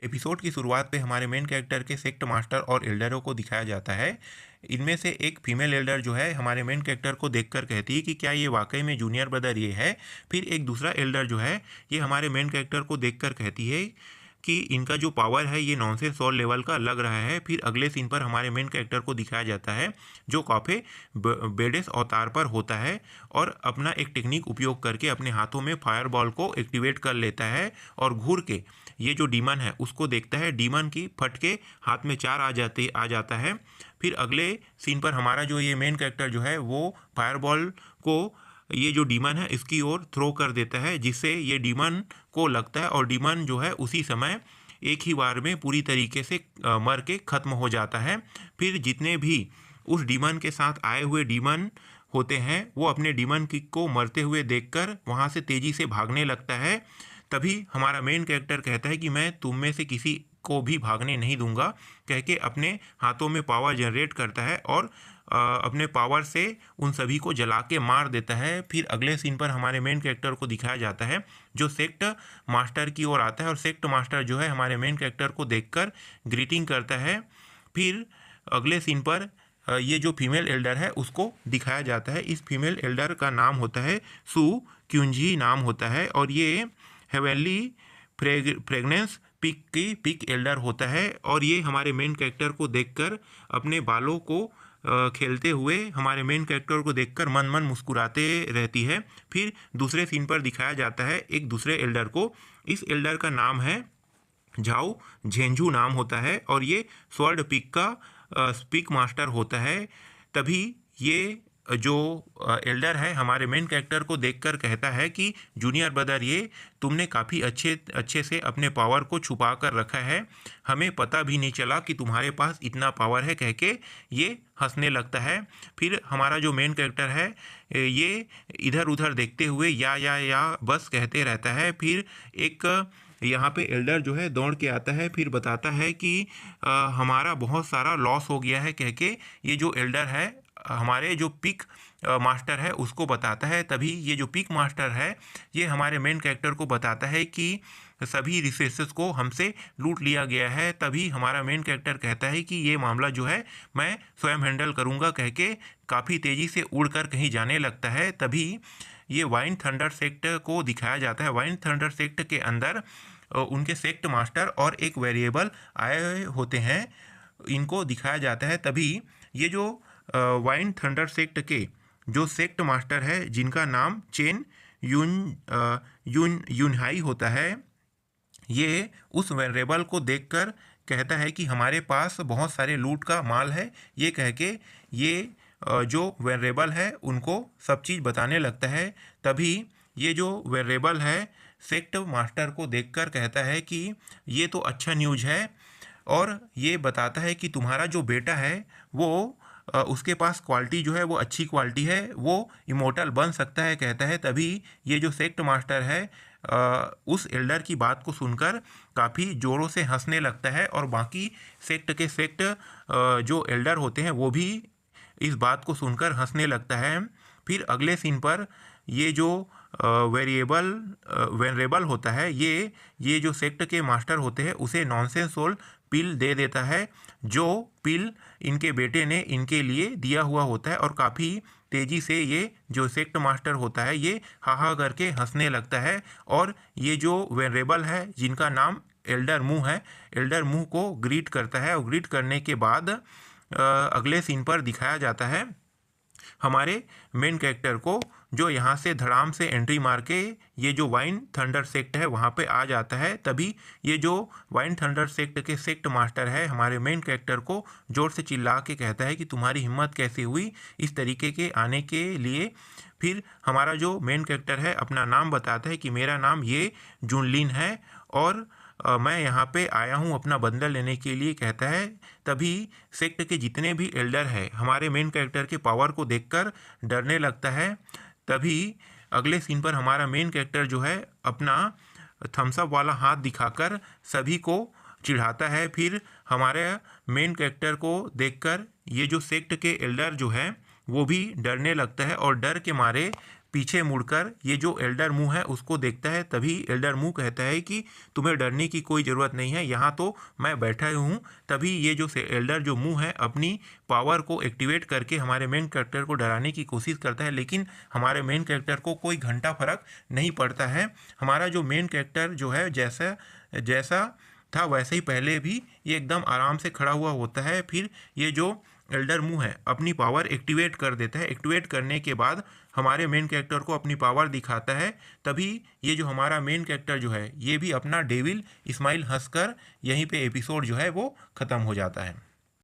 Episode की शुरुआत पे हमारे मेन कैरेक्टर के सेक्ट मास्टर और एल्डरों को दिखाया जाता है। इनमें से एक फीमेल एल्डर जो है हमारे मेन कैरेक्टर को देखकर कहती है कि क्या ये वाकई में जूनियर ब्रदर ये है। फिर एक दूसरा एल्डर जो है ये हमारे मेन कैरेक्टर को देखकर कहती है कि इनका जो पावर है ये नॉनसेंस और लेवल का लग रहा है। फिर अगले सीन पर हमारे मेन कैरेक्टर को दिखाया जाता है जो काफ़ी बेडेस अवतार पर होता है और अपना एक टेक्निक उपयोग करके अपने हाथों में फायरबॉल को एक्टिवेट कर लेता है और घूर के ये जो डीमन है उसको देखता है। डीमन की फट के हाथ में चार आ जाता है। फिर अगले सीन पर हमारा जो ये मेन कैरेक्टर जो है वो फायरबॉल को ये जो डीमन है इसकी ओर थ्रो कर देता है जिससे ये डीमन को लगता है और डीमन जो है उसी समय एक ही बार में पूरी तरीके से मर के ख़त्म हो जाता है। फिर जितने भी उस डीमन के साथ आए हुए डीमन होते हैं वो अपने डीमन को मरते हुए देखकर वहाँ से तेज़ी से भागने लगता है। तभी हमारा मेन कैरेक्टर कहता है कि मैं तुम में से किसी को भी भागने नहीं दूंगा, कह के अपने हाथों में पावर जनरेट करता है और अपने पावर से उन सभी को जला के मार देता है। फिर अगले सीन पर हमारे मेन कैरेक्टर को दिखाया जाता है जो सेक्ट मास्टर की ओर आता है और सेक्ट मास्टर जो है हमारे मेन कैरेक्टर को देखकर ग्रीटिंग करता है। फिर अगले सीन पर ये जो फीमेल एल्डर है उसको दिखाया जाता है। इस फीमेल एल्डर का नाम होता है सू क्यूंजी नाम होता है और ये हेवेनली फ्रेगनेंस पिक एल्डर होता है और ये हमारे मेन कैरेक्टर को देखकर अपने बालों को खेलते हुए हमारे मेन कैरेक्टर को देखकर मन मन मुस्कुराते रहती है। फिर दूसरे सीन पर दिखाया जाता है एक दूसरे एल्डर को। इस एल्डर का नाम है झाओ झेंझू नाम होता है और ये स्वर्ड पिक का स्पीक मास्टर होता है। तभी ये जो एल्डर है हमारे मेन कैरेक्टर को देखकर कहता है कि जूनियर ब्रदर ये तुमने काफ़ी अच्छे से अपने पावर को छुपा कर रखा है, हमें पता भी नहीं चला कि तुम्हारे पास इतना पावर है, कह के ये हंसने लगता है। फिर हमारा जो मेन कैरेक्टर है ये इधर उधर देखते हुए या बस कहते रहता है। फिर एक यहाँ पे एल्डर जो है दौड़ के आता है, फिर बताता है कि हमारा बहुत सारा लॉस हो गया है, कह के ये जो एल्डर है हमारे जो पिक मास्टर है उसको बताता है। तभी ये जो पिक मास्टर है ये हमारे मेन कैरेक्टर को बताता है कि सभी रिसोर्सेस को हमसे लूट लिया गया है। तभी हमारा मेन कैरेक्टर कहता है कि ये मामला जो है मैं स्वयं हैंडल करूँगा, कह के काफ़ी तेज़ी से उड़कर कहीं जाने लगता है। तभी ये वाइन थंडर सेक्ट को दिखाया जाता है। वाइन थंडर सेक्ट के अंदर उनके सेक्ट मास्टर और एक वेरिएबल आए होते हैं, इनको दिखाया जाता है। तभी ये जो वाइन थंडर सेक्ट के जो सेक्ट मास्टर है जिनका नाम चेन यूनहाई होता है, ये उस वेरिएबल को देखकर कहता है कि हमारे पास बहुत सारे लूट का माल है, ये कह के ये जो वेरिएबल है उनको सब चीज़ बताने लगता है। तभी ये जो वेरिएबल है सेक्ट मास्टर को देखकर कहता है कि ये तो अच्छा न्यूज़ है और ये बताता है कि तुम्हारा जो बेटा है वो उसके पास क्वालिटी जो है वो अच्छी क्वालिटी है, वो इमोर्टल बन सकता है, कहता है। तभी ये जो सेक्ट मास्टर है उस एल्डर की बात को सुनकर काफ़ी ज़ोरों से हंसने लगता है और बाकी सेक्ट जो एल्डर होते हैं वो भी इस बात को सुनकर हंसने लगता है। फिर अगले सीन पर ये जो वेरिएबल होता है ये जो सेक्ट के मास्टर होते हैं उसे नॉनसेंस सोल पिल दे देता है, जो पिल इनके बेटे ने इनके लिए दिया हुआ होता है और काफ़ी तेज़ी से ये जो सेक्ट मास्टर होता है ये हा करके हंसने लगता है और ये जो वेरिएबल है जिनका नाम एल्डर मुंह है, एल्डर मुंह को ग्रीट करता है और ग्रीट करने के बाद अगले सीन पर दिखाया जाता है हमारे मेन कैरेक्टर को जो यहाँ से धड़ाम से एंट्री मार के ये जो वाइन थंडर सेक्ट है वहाँ पे आ जाता है। तभी ये जो वाइन थंडर सेक्ट के सेक्ट मास्टर है हमारे मेन कैरेक्टर को ज़ोर से चिल्ला के कहता है कि तुम्हारी हिम्मत कैसे हुई इस तरीके के आने के लिए। फिर हमारा जो मेन कैरेक्टर है अपना नाम बताता है कि मेरा नाम ये जुनलिन है और मैं यहाँ पे आया हूँ अपना बदला लेने के लिए, कहता है। तभी सेक्ट के जितने भी एल्डर हैं हमारे मेन कैरेक्टर के पावर को देखकर डरने लगता है। तभी अगले सीन पर हमारा मेन कैरेक्टर जो है अपना थम्सअप वाला हाथ दिखाकर सभी को चिढ़ाता है। फिर हमारे मेन कैरेक्टर को देखकर ये जो सेक्ट के एल्डर जो है वो भी डरने लगता है और डर के मारे पीछे मुड़कर ये जो एल्डर मू है उसको देखता है। तभी एल्डर मू कहता है कि तुम्हें डरने की कोई ज़रूरत नहीं है, यहाँ तो मैं बैठा हूँ। तभी ये जो एल्डर जो मू है अपनी पावर को एक्टिवेट करके हमारे मेन कैरेक्टर को डराने की कोशिश करता है, लेकिन हमारे मेन कैरेक्टर को कोई घंटा फर्क नहीं पड़ता है। हमारा जो मेन कैरेक्टर जो है जैसा जैसा था वैसे ही पहले भी ये एकदम आराम से खड़ा हुआ होता है। फिर ये जो एल्डर मू है अपनी पावर एक्टिवेट कर देता है। एक्टिवेट करने के बाद हमारे मेन कैरेक्टर को अपनी पावर दिखाता है। तभी ये जो हमारा मेन कैरेक्टर जो है ये भी अपना डेविल स्माइल हंसकर यहीं पे एपिसोड जो है वो ख़त्म हो जाता है।